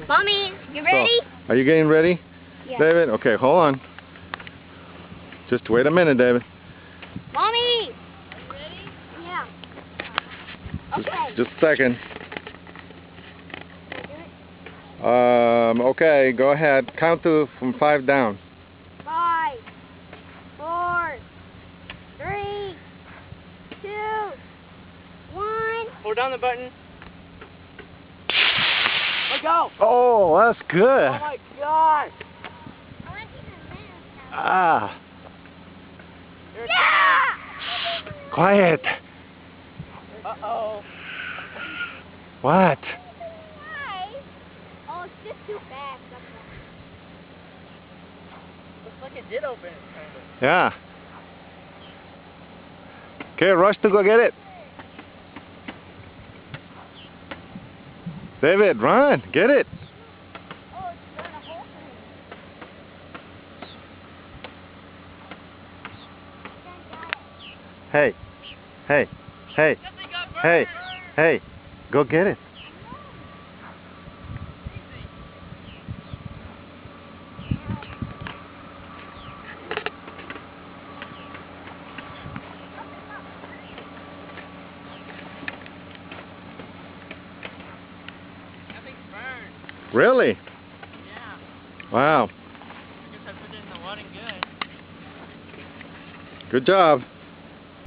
Mommy, you ready? So, are you getting ready? Yeah. David? Okay, hold on. Just wait a minute, David. Mommy! Are you ready? Yeah. Okay. Just a second. Okay, go ahead. Count from 5 down. 5, 4, 3, 2, 1. Hold down the button. Let go. Oh, that's good. Oh my gosh. Ah. Yeah! Quiet. Uh-oh. What? Oh, it's just too fast. Looks like it did open, kind of. Yeah. Okay, rush to go get it. David, run. Get it. Oh, it's got a hole for me. Hey. Hey. Hey. Hey. Hey. Go get it. Really? Yeah. Wow. I guess I put it in the water good. Good job.